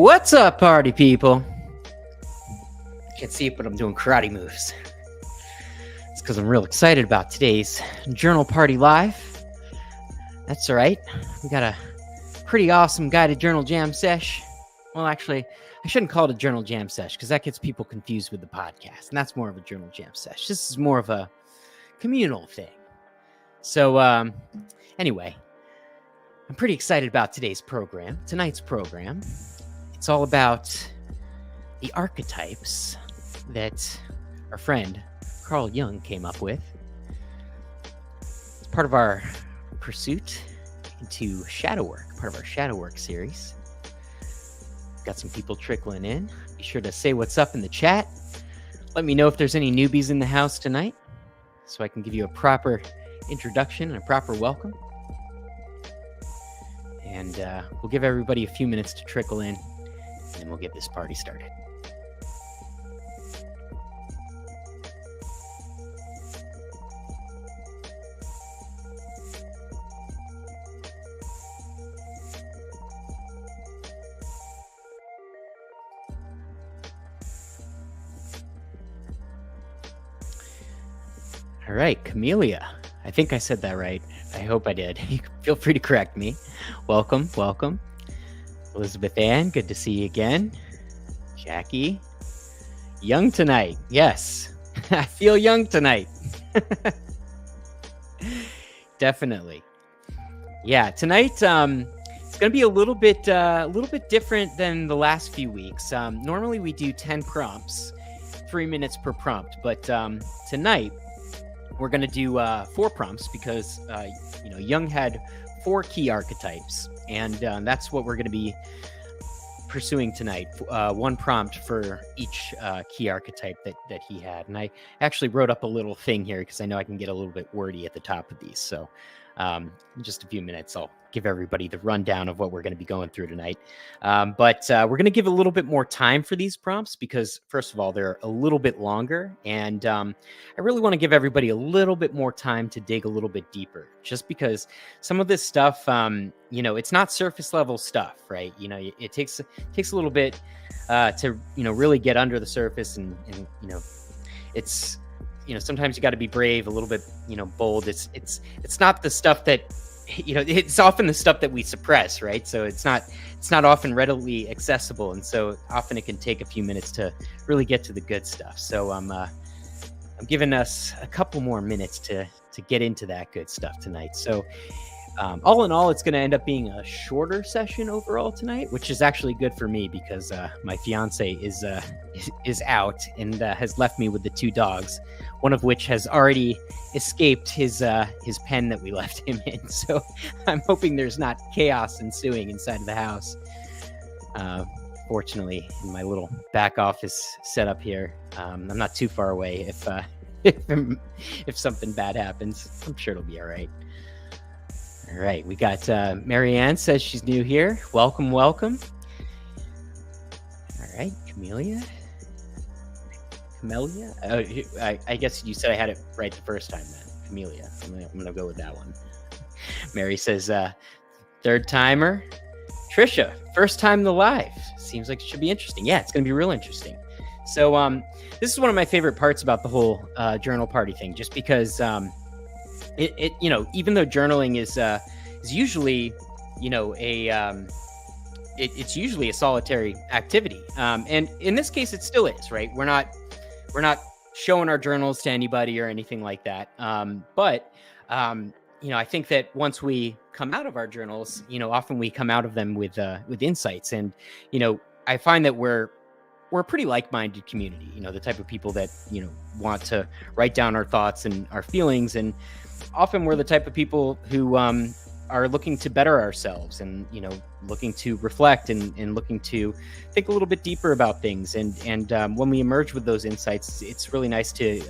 What's up, party people? Can't see it, but I'm doing karate moves. It's because I'm real excited about today's journal party live. That's all right. We got a pretty awesome guided journal jam sesh. Well, actually, I shouldn't call it a journal jam sesh because that gets people confused with the podcast, and that's more of a journal jam sesh. This is more of a communal thing. So, anyway, I'm pretty excited about tonight's program. It's all about the archetypes that our friend Carl Jung came up with. It's part of our pursuit into shadow work, part of our shadow work series. Got some people trickling in. Be sure to say what's up in the chat. Let me know if there's any newbies in the house tonight so I can give you a proper introduction and a proper welcome. And we'll give everybody a few minutes to trickle in, and then we'll get this party started. All right, Camellia. I think I said that right. I hope I did. Feel free to correct me. Welcome. Elizabeth Ann, good to see you again. Jackie. Young tonight. Yes. I feel young tonight. Definitely. Yeah, tonight it's going to be a little bit different than the last few weeks. Normally we do 10 prompts, 3 minutes per prompt, but tonight we're going to do 4 prompts because Jung had 4 key archetypes, and that's what we're going to be pursuing tonight. 1 prompt for each key archetype that he had. And I actually wrote up a little thing here because I know I can get a little bit wordy at the top of these. So in just a few minutes, I'll give everybody the rundown of what we're going to be going through tonight. But we're going to give a little bit more time for these prompts because, first of all, they're a little bit longer. And I really want to give everybody a little bit more time to dig a little bit deeper, just because some of this stuff, it's not surface level stuff, right? It takes a little bit to, really get under the surface and it's, sometimes you got to be brave, a little bit, bold. It's not the stuff that, it's often the stuff that we suppress, right? So it's not often readily accessible. And so often it can take a few minutes to really get to the good stuff. So I'm giving us a couple more minutes to get into that good stuff tonight. So all in all, it's going to end up being a shorter session overall tonight, which is actually good for me because my fiance is out and has left me with the 2 dogs, one of which has already escaped his pen that we left him in. So I'm hoping there's not chaos ensuing inside of the house. Fortunately, in my little back office setup here, I'm not too far away. If something bad happens, I'm sure it'll be all right. All right, we got Marianne says she's new here. Welcome. All right, Camellia. Oh, I guess you said I had it right the first time then. Camellia. I'm gonna go with that one. Mary says, third timer. Trisha, first time the live. Seems like it should be interesting. Yeah, it's gonna be real interesting. So this is one of my favorite parts about the whole journal party thing, just because it even though journaling is usually it's usually a solitary activity, and in this case it still is, right? We're not showing our journals to anybody or anything like that, but I think that once we come out of our journals, often we come out of them with insights, and I find that we're a pretty like-minded community, the type of people that want to write down our thoughts and our feelings, and often we're the type of people who are looking to better ourselves and, looking to reflect and looking to think a little bit deeper about things. And when we emerge with those insights, it's really nice to,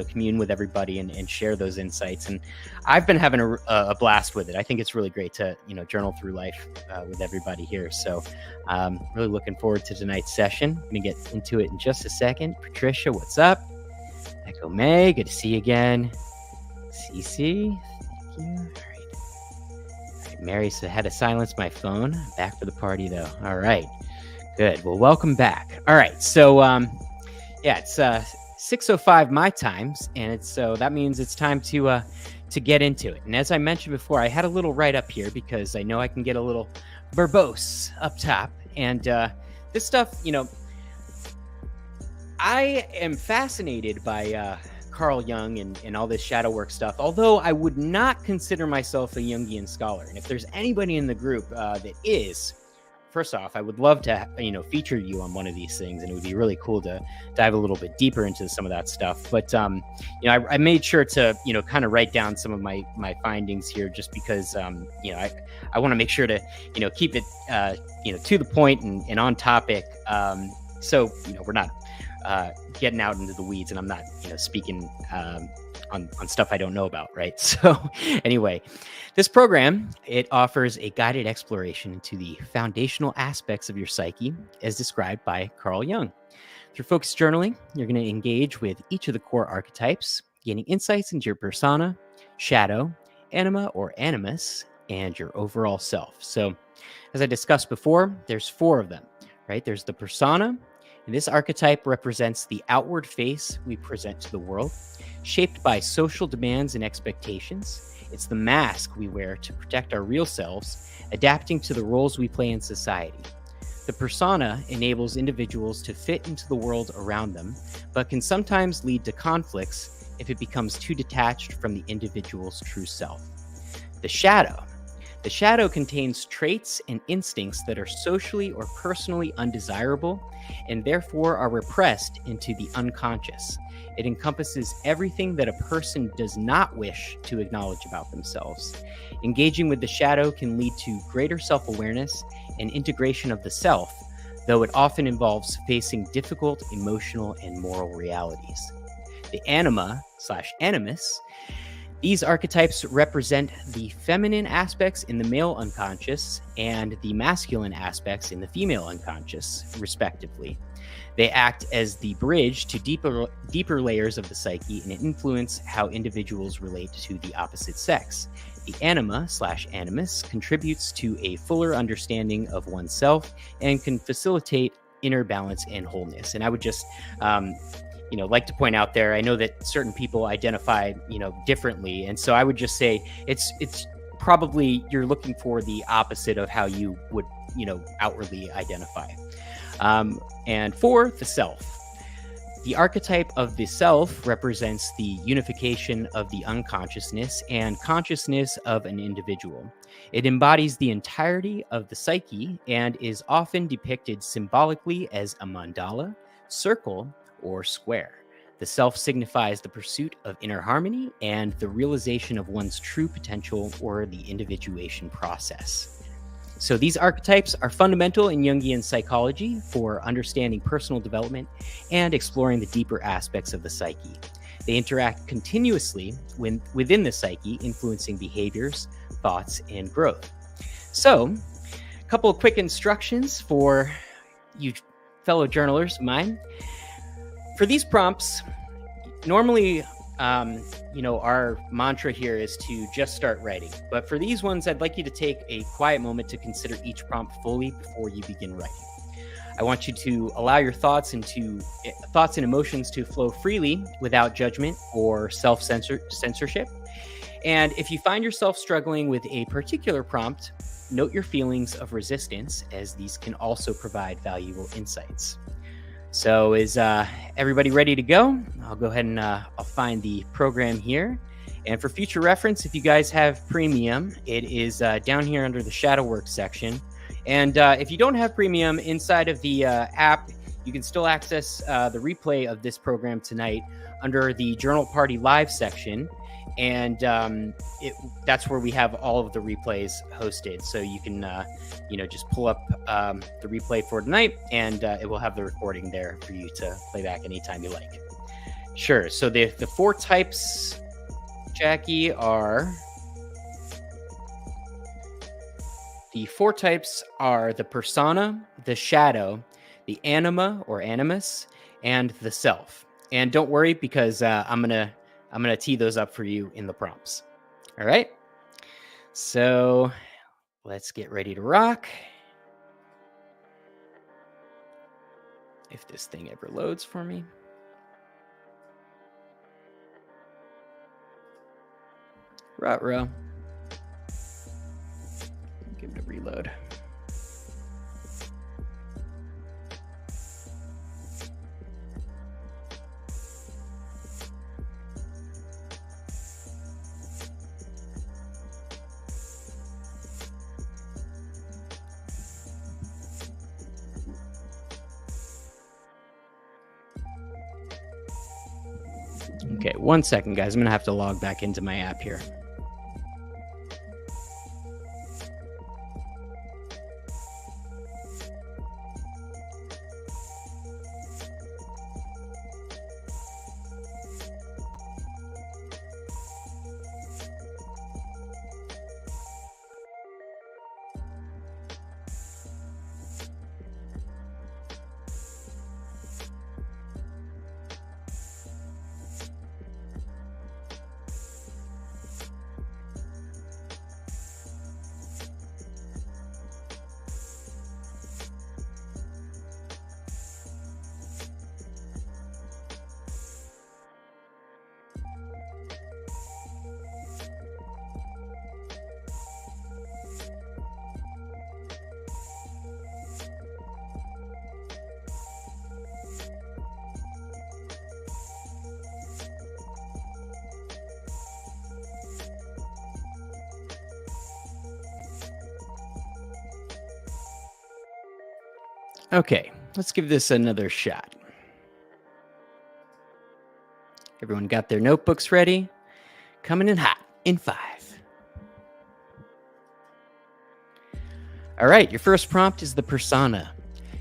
commune with everybody and share those insights. And I've been having a blast with it. I think it's really great to, journal through life with everybody here. So really looking forward to tonight's session. I'm going to get into it in just a second. Patricia, what's up? Echo May, good to see you again. Cece, thank you. All right. Mary said, had to silence my phone. Back for the party, though. All right. Good. Well, welcome back. All right. So, yeah, it's 6:05 my times, and so that means it's time to get into it. And as I mentioned before, I had a little write up here because I know I can get a little verbose up top, and this stuff, I am fascinated by Carl Jung and all this shadow work stuff, although I would not consider myself a Jungian scholar. And if there's anybody in the group that is, first off, I would love to, feature you on one of these things, and it would be really cool to dive a little bit deeper into some of that stuff. But, I made sure to, kind of write down some of my findings here, just because, I want to make sure to, keep it, to the point and on topic. So, we're not getting out into the weeds, and I'm not, speaking on stuff I don't know about, right? So anyway, this program, it offers a guided exploration into the foundational aspects of your psyche as described by Carl Jung. Through focused journaling, you're going to engage with each of the core archetypes, gaining insights into your persona, shadow, anima or animus, and your overall self. So as I discussed before, there's 4 of them, right? There's the persona, and this archetype represents the outward face we present to the world, shaped by social demands and expectations. It's the mask we wear to protect our real selves, adapting to the roles we play in society. The persona enables individuals to fit into the world around them, but can sometimes lead to conflicts if it becomes too detached from the individual's true self. The shadow. The shadow contains traits and instincts that are socially or personally undesirable and therefore are repressed into the unconscious. It encompasses everything that a person does not wish to acknowledge about themselves. Engaging with the shadow can lead to greater self-awareness and integration of the self, though it often involves facing difficult emotional and moral realities. The anima/animus. These archetypes represent the feminine aspects in the male unconscious and the masculine aspects in the female unconscious, respectively. They act as the bridge to deeper layers of the psyche and influence how individuals relate to the opposite sex. The anima/animus contributes to a fuller understanding of oneself and can facilitate inner balance and wholeness. And I would just like to point out there, I know that certain people identify, differently. And so I would just say it's probably you're looking for the opposite of how you would, outwardly identify. And 4, the self. The archetype of the self represents the unification of the unconsciousness and consciousness of an individual. It embodies the entirety of the psyche and is often depicted symbolically as a mandala, circle, or square. The self signifies the pursuit of inner harmony and the realization of one's true potential or the individuation process. So these archetypes are fundamental in Jungian psychology for understanding personal development and exploring the deeper aspects of the psyche. They interact continuously within the psyche, influencing behaviors, thoughts, and growth. So, a couple of quick instructions for you fellow journalers of mine. For these prompts, normally, our mantra here is to just start writing. But for these ones, I'd like you to take a quiet moment to consider each prompt fully before you begin writing. I want you to allow your thoughts and emotions to flow freely without judgment or self-censorship. And if you find yourself struggling with a particular prompt, note your feelings of resistance, as these can also provide valuable insights. So is everybody ready to go? I'll go ahead and I'll find the program here. And for future reference, if you guys have premium, it is down here under the shadow work section. And if you don't have premium inside of the app, you can still access the replay of this program tonight under the Journal Party Live section. And that's where we have all of the replays hosted. So you can, just pull up the replay for tonight, and it will have the recording there for you to play back anytime you like. Sure. So the 4 types, Jackie, are... The 4 types are the persona, the shadow, the anima or animus, and the self. And don't worry, because I'm gonna tee those up for you in the prompts. All right. So let's get ready to rock. If this thing ever loads for me. Ruh-roh. Give it a reload. Okay, 1 second, guys. I'm going to have to log back into my app here. Okay, let's give this another shot. Everyone got their notebooks ready? Coming in hot in 5. All right, your first prompt is the persona.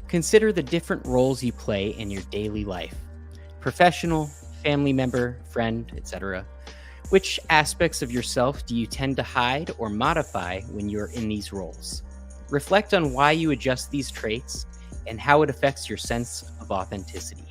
Consider the different roles you play in your daily life. Professional, family member, friend, etc. Which aspects of yourself do you tend to hide or modify when you're in these roles? Reflect on why you adjust these traits and how it affects your sense of authenticity.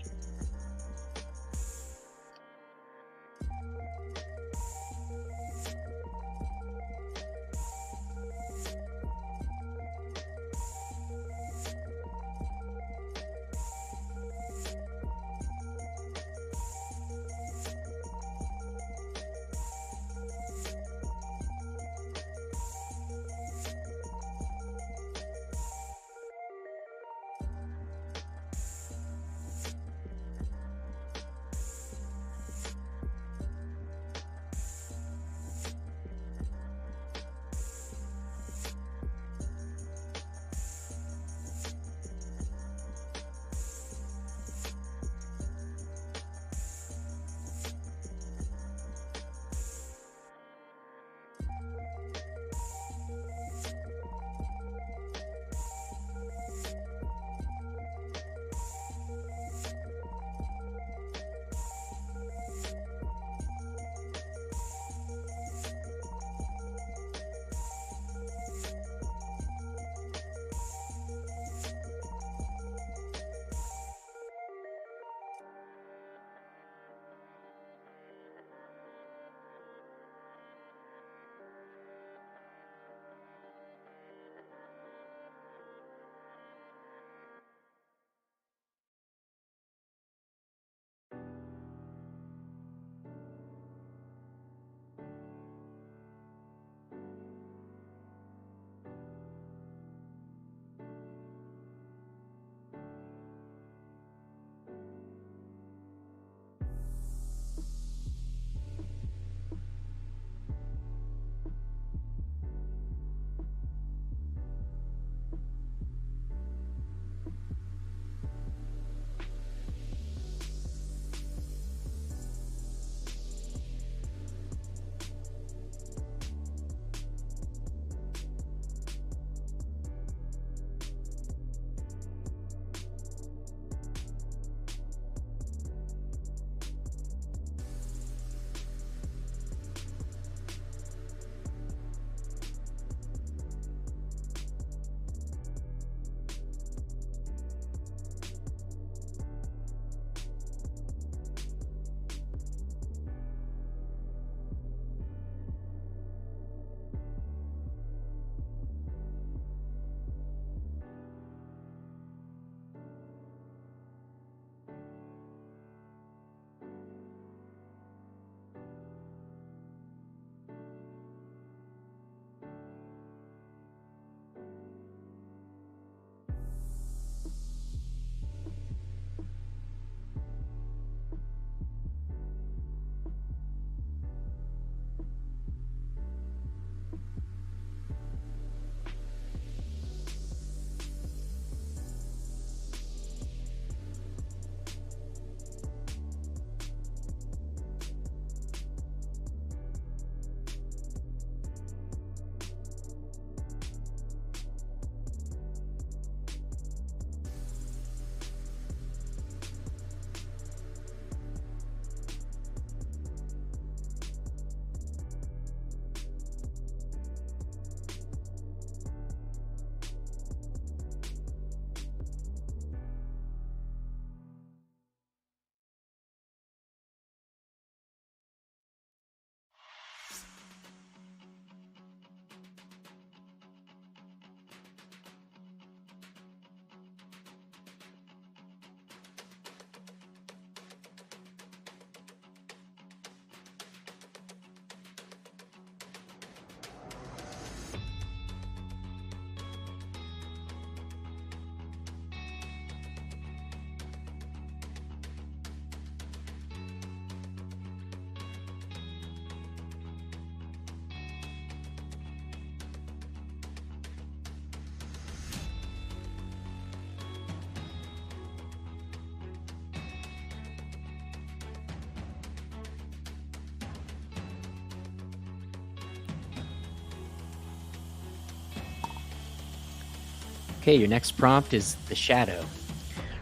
Okay, your next prompt is the shadow.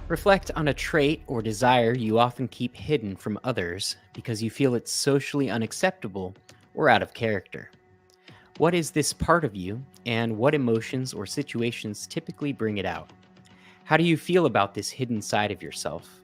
Reflect on a trait or desire you often keep hidden from others because you feel it's socially unacceptable or out of character. What is this part of you, and what emotions or situations typically bring it out? How do you feel about this hidden side of yourself?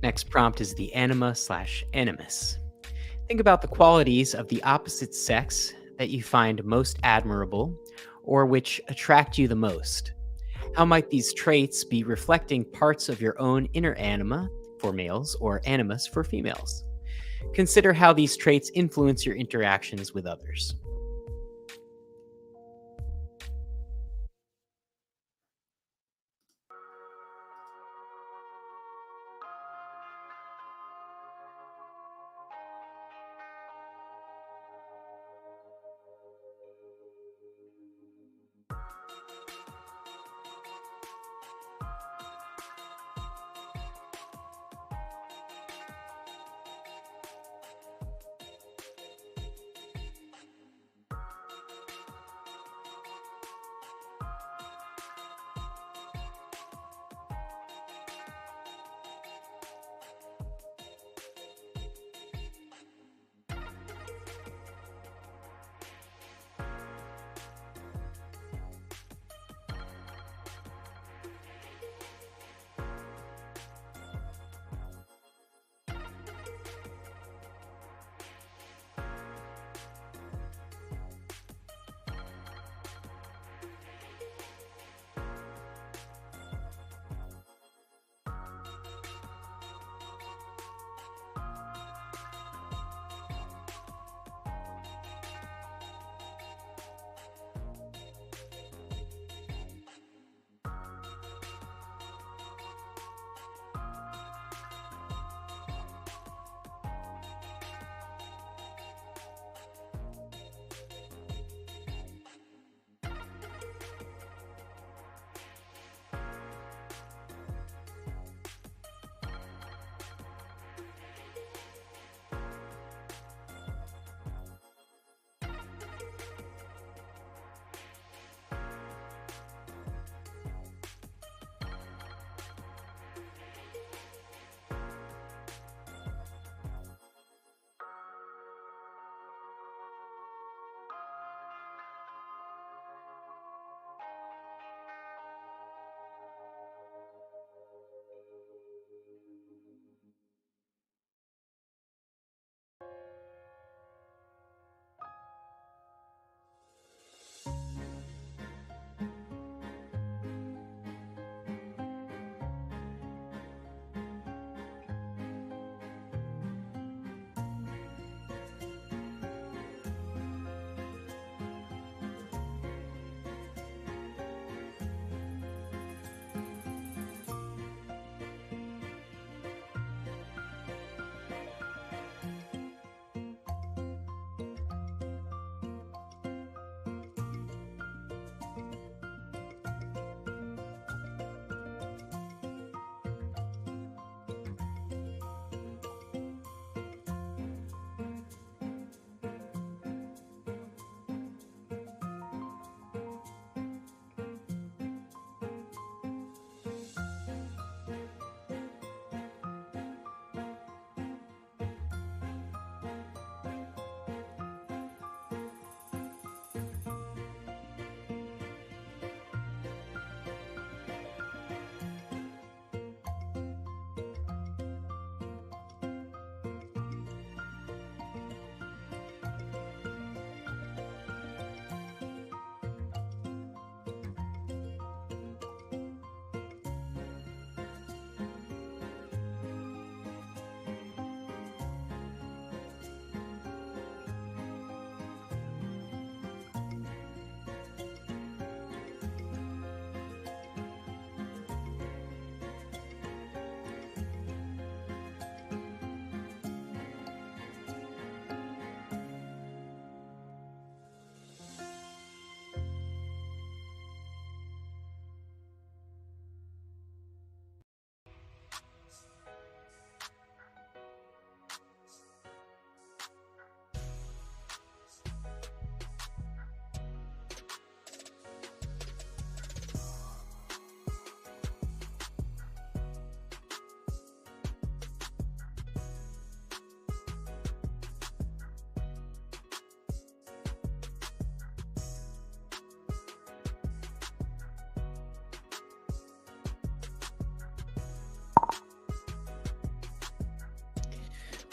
Next prompt is the anima/animus. Think about the qualities of the opposite sex that you find most admirable or which attract you the most. How might these traits be reflecting parts of your own inner anima for males or animus for females? Consider how these traits influence your interactions with others.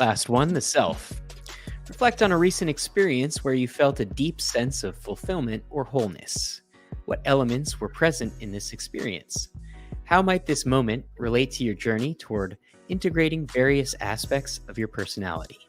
Last one, the self. Reflect on a recent experience where you felt a deep sense of fulfillment or wholeness. What elements were present in this experience? How might this moment relate to your journey toward integrating various aspects of your personality?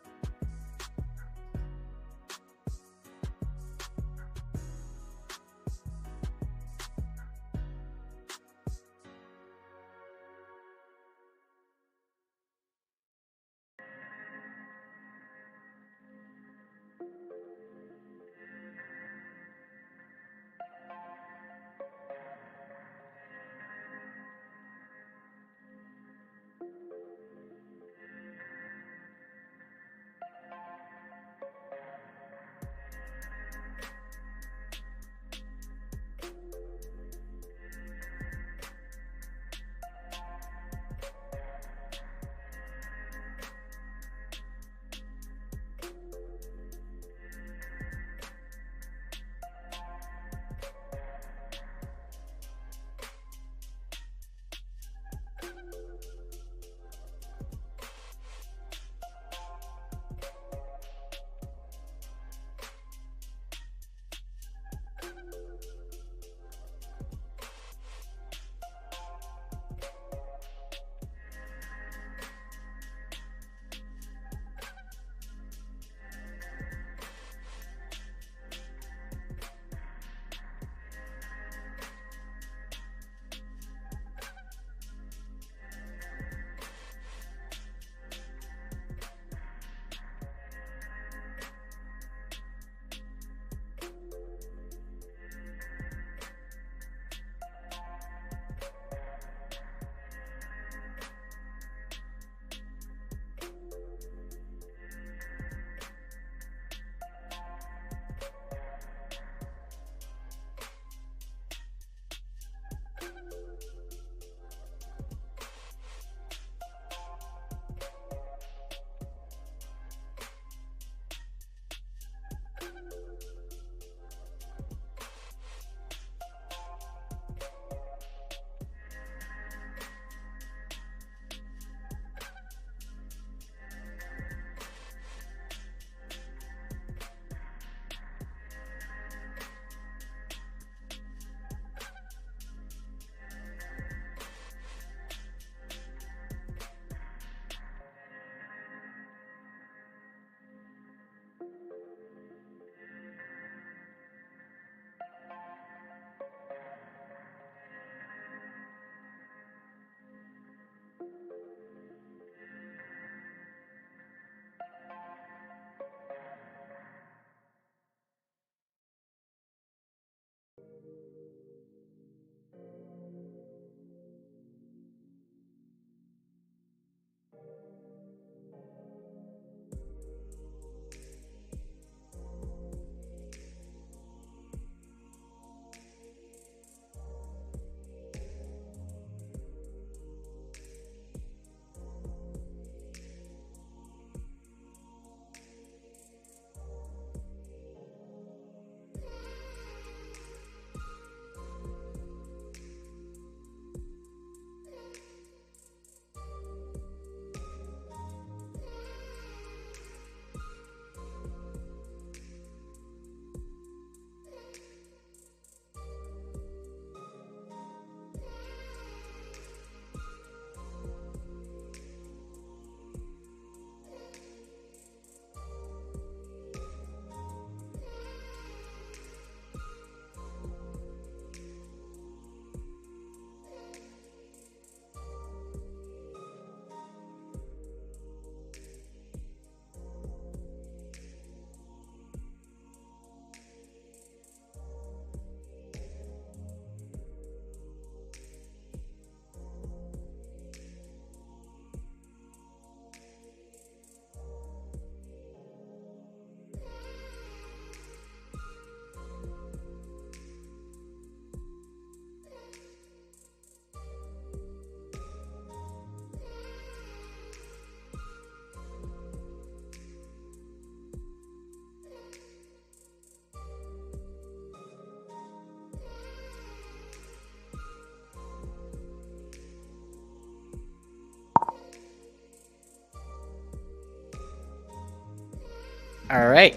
All right.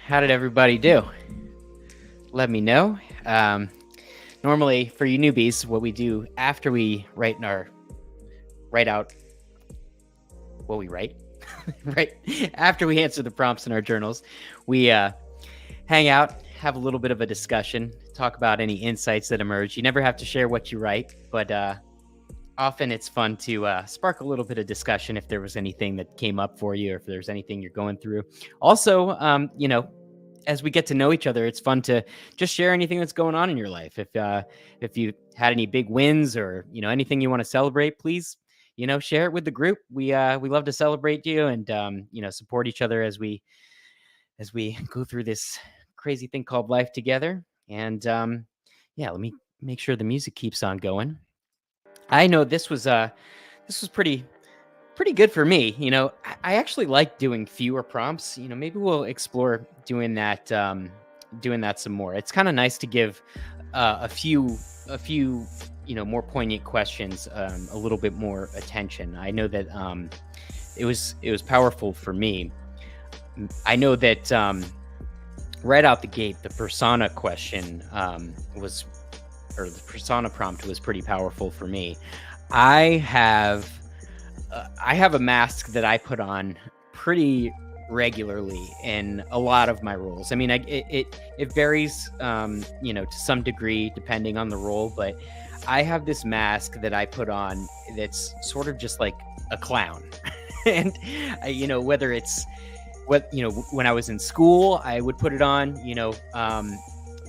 How did everybody do? Let me know. Normally, for you newbies, what we do after we write out what we write, right after we answer the prompts in our journals, we hang out, have a little bit of a discussion, talk about any insights that emerge. You never have to share what you write, but often it's fun to spark a little bit of discussion if there was anything that came up for you, or if there's anything you're going through. Also, as we get to know each other, it's fun to just share anything that's going on in your life. If you had any big wins, or anything you want to celebrate, please share it with the group. We love to celebrate you, and support each other as we go through this crazy thing called life together. And let me make sure the music keeps on going. I know this was pretty good for me. I actually like doing fewer prompts. Maybe we'll explore doing that some more. It's kind of nice to give a few more poignant questions a little bit more attention. I know that it was powerful for me. I know that right out the gate, the persona question the persona prompt was pretty powerful for me. I have a mask that I put on pretty regularly in a lot of my roles. I mean, it varies, to some degree depending on the role, but I have this mask that I put on that's sort of just like a clown. And whether it's when I was in school, I would put it on,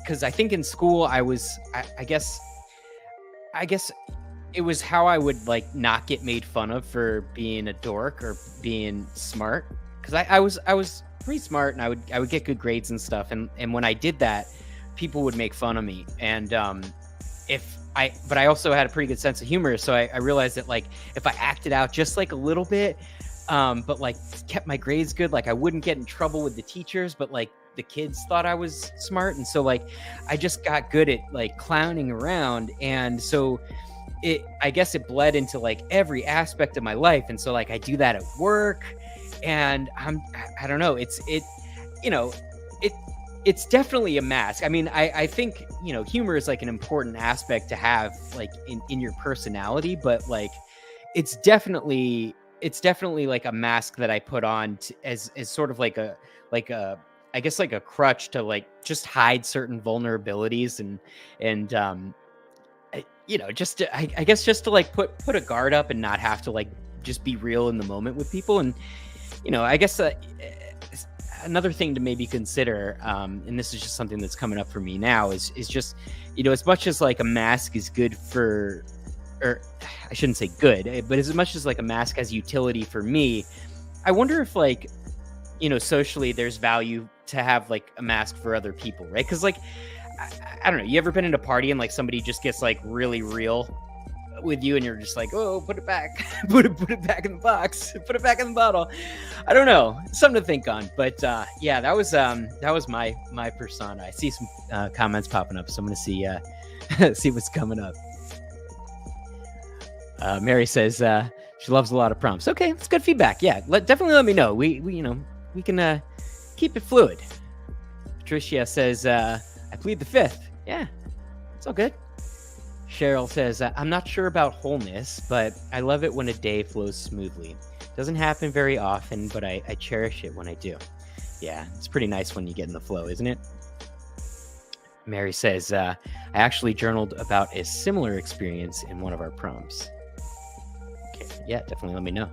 because I think in school I guess it was how I would like not get made fun of for being a dork or being smart, because I was pretty smart, and I would get good grades and stuff, and when I did that, people would make fun of me. And but I also had a pretty good sense of humor, so I realized that like if I acted out just like a little bit, but like kept my grades good, like I wouldn't get in trouble with the teachers, but like the kids thought I was smart. And so like I just got good at like clowning around, and so I guess it bled into like every aspect of my life. And so like I do that at work, and I don't know, it's definitely a mask. I mean, I think humor is like an important aspect to have like in your personality, but like it's definitely like a mask that I put on as sort of like a I guess like a crutch to like just hide certain vulnerabilities, and I guess just to like put a guard up and not have to like just be real in the moment with people. And I guess another thing to maybe consider, and this is just something that's coming up for me now, is just as much as like a mask is good for, or I shouldn't say good, but as much as like a mask has utility for me, I wonder if like socially there's value to have like a mask for other people, right? Because like I don't know, you ever been in a party and like somebody just gets like really real with you, and you're just like, oh, put it back, put it back in the box, put it back in the bottle. I don't know, something to think on. But that was my persona. I see some comments popping up, so I'm gonna see see what's coming up. Mary says she loves a lot of prompts. Okay, that's good feedback. Yeah, definitely let me know. We can keep it fluid. Patricia says I plead the fifth. Yeah, it's all good. Cheryl says, I'm not sure about wholeness, but I love it when a day flows smoothly. Doesn't happen very often, but I cherish it when I do. Yeah, it's pretty nice when you get in the flow, isn't it? Mary says, I actually journaled about a similar experience in one of our prompts. Okay, yeah, definitely let me know.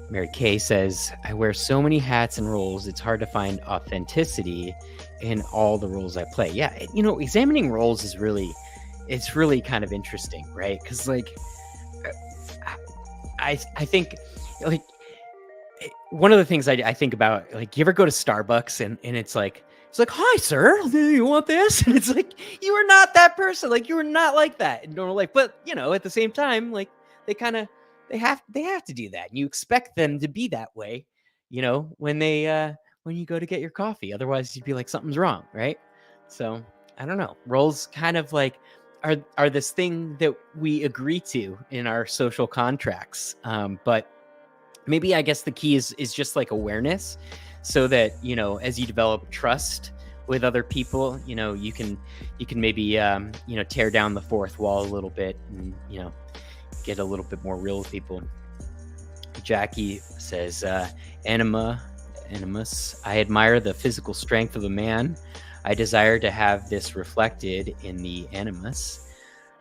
Mary Kay says, I wear so many hats and roles, it's hard to find authenticity in all the roles I play. Yeah, examining roles is really kind of interesting, right? Because like I think like one of the things I think about, like, you ever go to Starbucks and it's like, hi sir, do you want this? And it's like, you are not that person, like you are not like that in normal life. But at the same time, like they have to do that, and you expect them to be that way when you go to get your coffee. Otherwise you'd be like, something's wrong, right? So I don't know, roles kind of like are this thing that we agree to in our social contracts, but maybe I guess the key is just like awareness. so that, you know, as you develop trust with other people, you know, you can maybe, you know, tear down the fourth wall a little bit and, you know, get a little bit more real with people. Jackie says, animus, I admire the physical strength of a man. I desire to have this reflected in the animus.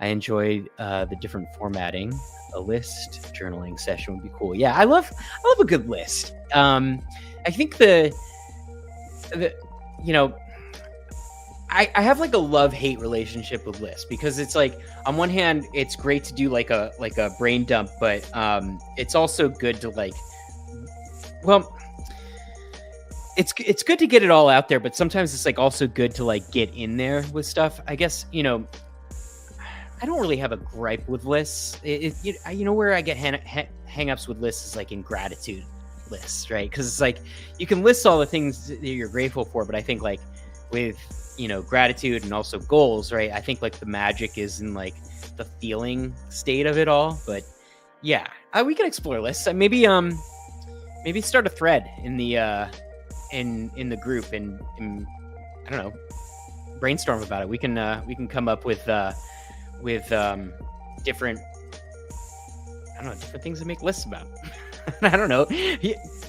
I enjoy the different formatting. A list journaling session would be cool. Yeah, I love a good list. I think the you know, I have like a love-hate relationship with lists, because it's like, on one hand, it's great to do like a brain dump, but it's also good to like, well, it's good to get it all out there, but sometimes it's like also good to like get in there with stuff. I guess, you know, I don't really have a gripe with lists. You know, where I get hang-ups with lists is like in gratitude lists, right? Because it's like, you can list all the things that you're grateful for, but I think like with, you know, gratitude and also goals, right? I think like the magic is in like the feeling state of it all. But yeah, we can explore lists. Maybe start a thread in the in the group and I don't know, brainstorm about it. We can come up with different things to make lists about. I don't know.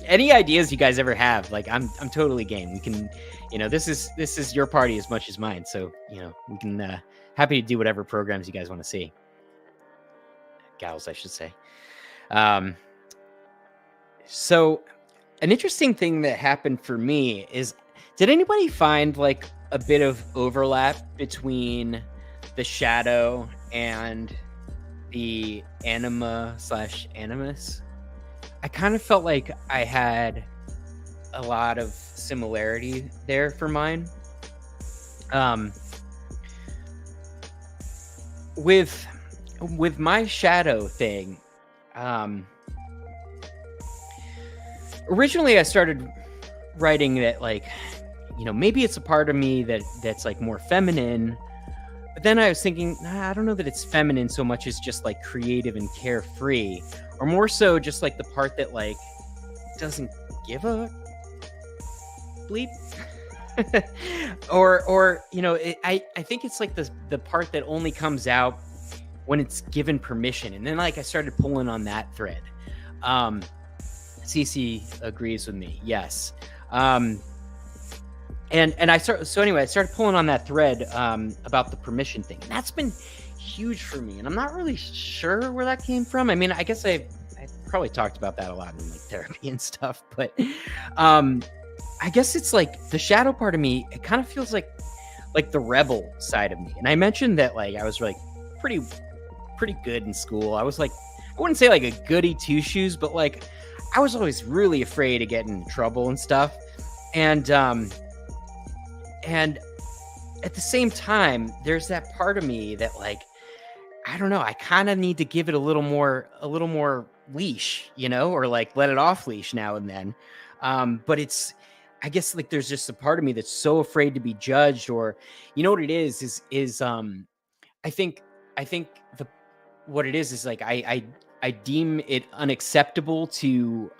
Any ideas you guys ever have? Like, I'm totally game. We can, you know, this is your party as much as mine. So, you know, we can happy to do whatever programs you guys want to see. Gals, I should say. So an interesting thing that happened for me is, did anybody find like a bit of overlap between the shadow and the anima / animus? I kind of felt like I had a lot of similarity there for mine. With my shadow thing, originally I started writing that, like, you know, maybe it's a part of me that's like more feminine. But then I was thinking, I don't know that it's feminine so much as just like creative and carefree, or more so just like the part that like doesn't give a bleep. or you know, I think it's like the part that only comes out when it's given permission. And then like I started pulling on that thread. Cece agrees with me. Yes. And I started pulling on that thread about the permission thing. And that's been huge for me. And I'm not really sure where that came from. I mean, I guess I probably talked about that a lot in like therapy and stuff, but I guess it's like the shadow part of me, it kind of feels like the rebel side of me. And I mentioned that like I was like pretty good in school. I was like, I wouldn't say like a goody two shoes, but like I was always really afraid of getting in trouble and stuff. And at the same time, there's that part of me that like, I don't know, I kind of need to give it a little more leash, you know, or like let it off leash now and then. But it's, I guess like there's just a part of me that's so afraid to be judged, or, you know what it is I think what it is like, I deem it unacceptable to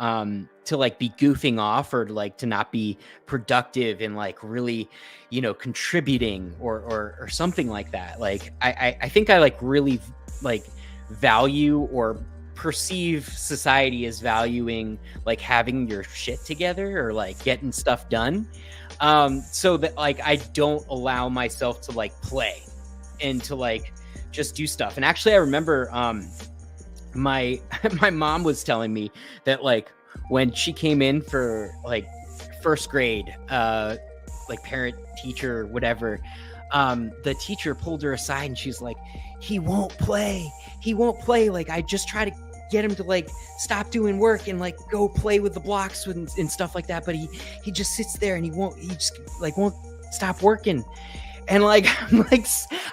like be goofing off, or like to not be productive and like really, you know, contributing or something like that. Like I think I like really like value or perceive society as valuing like having your shit together or like getting stuff done. So that like I don't allow myself to like play and to like just do stuff. And actually I remember my mom was telling me that like when she came in for like first grade, like parent teacher, whatever, the teacher pulled her aside and she's like, he won't play. Like, I just try to get him to like stop doing work and like go play with the blocks and stuff like that. But he just sits there and he just like won't stop working. And like, I'm like,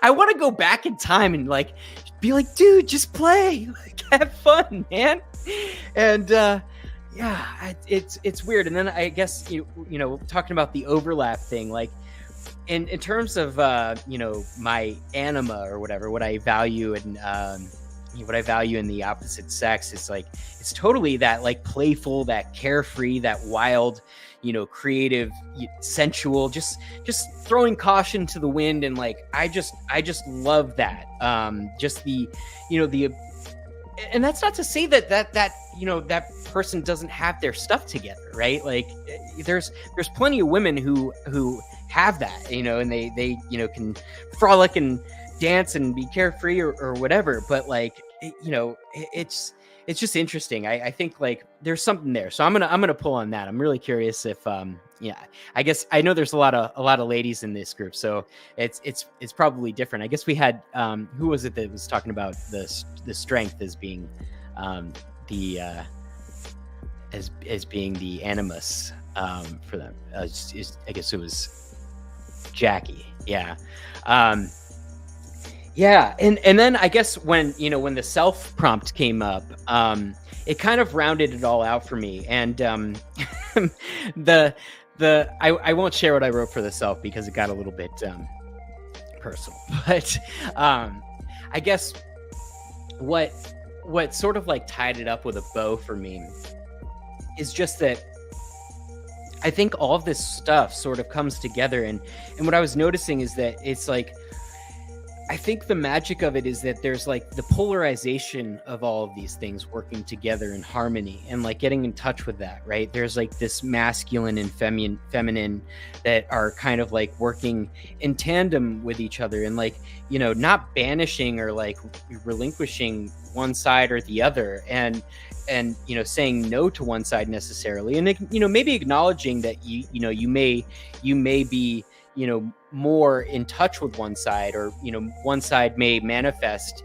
I want to go back in time and like be like, dude, just play, like have fun, man. And yeah, it's weird. And then I guess you know, talking about the overlap thing, like in terms of you know, my anima or whatever, what I value and what I value in the opposite sex is like, it's totally that like playful, that carefree, that wild, creative, sensual, just throwing caution to the wind. And like, I just love that. Just the and that's not to say that that person doesn't have their stuff together, right? Like, there's plenty of women who have that, and they can frolic and dance and be carefree or whatever. But like, it's just interesting. I think like there's something there. So I'm gonna pull on that. I'm really curious if I guess I know there's a lot of ladies in this group, so it's probably different. I guess we had who was it that was talking about the strength as being as being the animus for them. I guess it was Jackie. Yeah. Yeah, and then I guess when the self prompt came up, it kind of rounded it all out for me. And I won't share what I wrote for the self because it got a little bit personal. But I guess what sort of like tied it up with a bow for me is just that I think all of this stuff sort of comes together, and what I was noticing is that it's like, I think the magic of it is that there's like the polarization of all of these things working together in harmony and like getting in touch with that, right? There's like this masculine and feminine that are kind of like working in tandem with each other, and like, not banishing or like relinquishing one side or the other, and saying no to one side necessarily, and maybe acknowledging that you may be more in touch with one side, or one side may manifest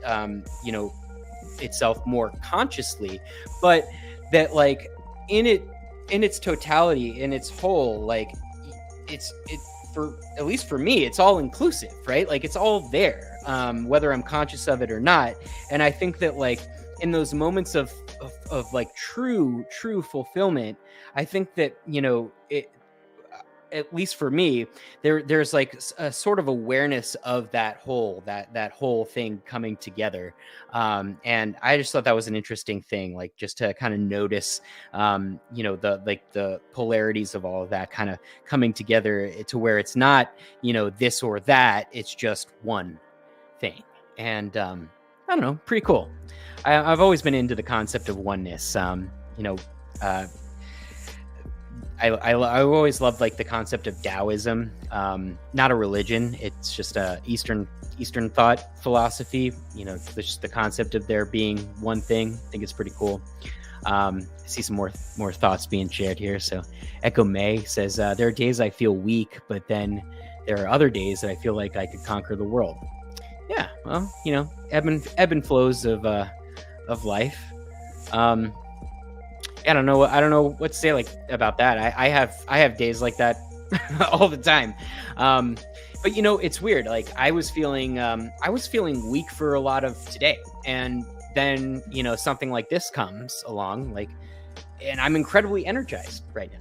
itself more consciously, but that like in its totality, in its whole, like for at least for me, it's all inclusive, right? Like it's all there, whether I'm conscious of it or not. And I think that like in those moments of like true fulfillment, I think that it, at least for me, there's like a sort of awareness of that whole thing coming together, and I just thought that was an interesting thing, like just to kind of notice the polarities of all of that kind of coming together to where it's not this or that, it's just one thing. And I don't know, pretty cool. I've always been into the concept of oneness. I always loved like the concept of Taoism, not a religion. It's just a Eastern thought philosophy. Just the concept of there being one thing. I think it's pretty cool. I see some more thoughts being shared here. So Echo May says, there are days I feel weak, but then there are other days that I feel like I could conquer the world. Yeah, well, ebb and flows of life. I don't know what to say like about that. I have days like that all the time. But it's weird. Like I was feeling weak for a lot of today, and then something like this comes along, like, and I'm incredibly energized right now.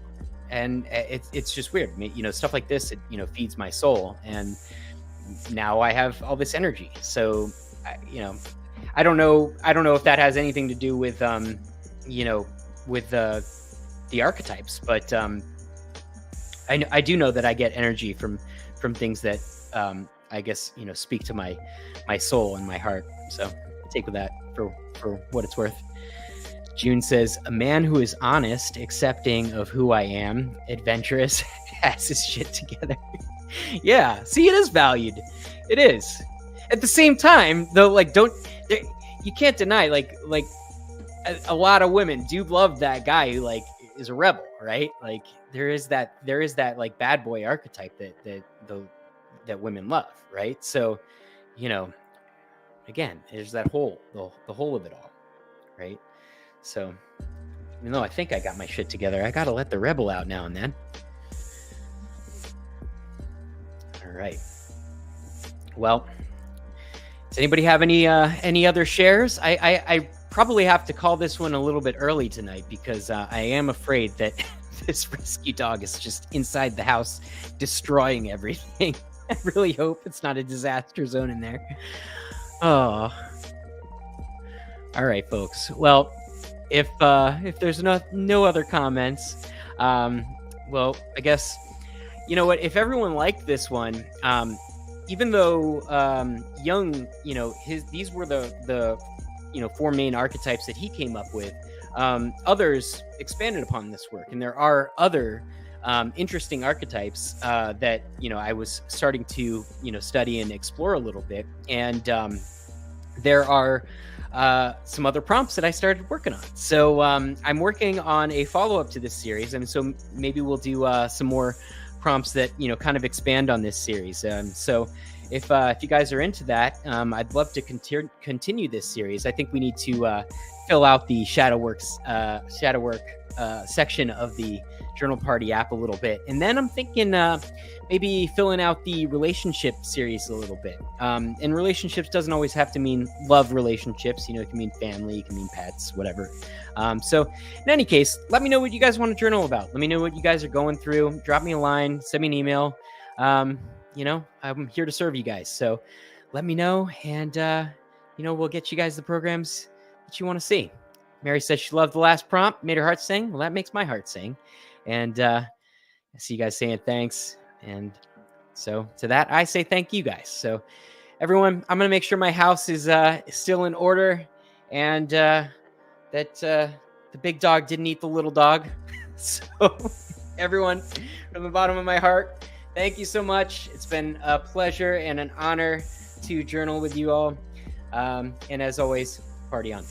And it's just weird. Stuff like this, it feeds my soul, and now I have all this energy. So I don't know if that has anything to do with with the archetypes, but I do know that I get energy from things that I guess speak to my soul and my heart. So take with that for what it's worth. June says, a man who is honest, accepting of who I am, adventurous, has his shit together. Yeah, see, it is valued. It is. At the same time, though, like, you can't deny, like a lot of women do love that guy who like is a rebel, right? Like there is that like bad boy archetype that women love, right? So, again, there's that whole the whole of it all, right? So, even though I think I got my shit together, I gotta let the rebel out now and then. All right. Well, does anybody have any other shares? I probably have to call this one a little bit early tonight because I am afraid that this rescue dog is just inside the house destroying everything. I really hope it's not a disaster zone in there. Oh. All right, folks. Well, if there's no other comments, Well, I guess, you know what, if everyone liked this one, even though Jung, these were the four main archetypes that he came up with. Others expanded upon this work, and there are other interesting archetypes that I was starting to study and explore a little bit, and there are some other prompts that I started working on. So I'm working on a follow-up to this series, and so maybe we'll do some more prompts that kind of expand on this series. So if you guys are into that, I'd love to continue this series. I think we need to fill out the shadow work section of the Journal Party app a little bit, and then I'm thinking maybe filling out the relationship series a little bit. And relationships doesn't always have to mean love relationships. It can mean family, it can mean pets, whatever. So in any case, let me know what you guys want to journal about. Let me know what you guys are going through. Drop me a line, send me an email. I'm here to serve you guys. So let me know, and we'll get you guys the programs that you want to see. Mary says she loved the last prompt, made her heart sing. Well, that makes my heart sing. And I see you guys saying thanks. And so to that, I say thank you guys. So everyone, I'm going to make sure my house is still in order, and that the big dog didn't eat the little dog. So everyone, from the bottom of my heart, thank you so much. It's been a pleasure and an honor to journal with you all. And as always, party on.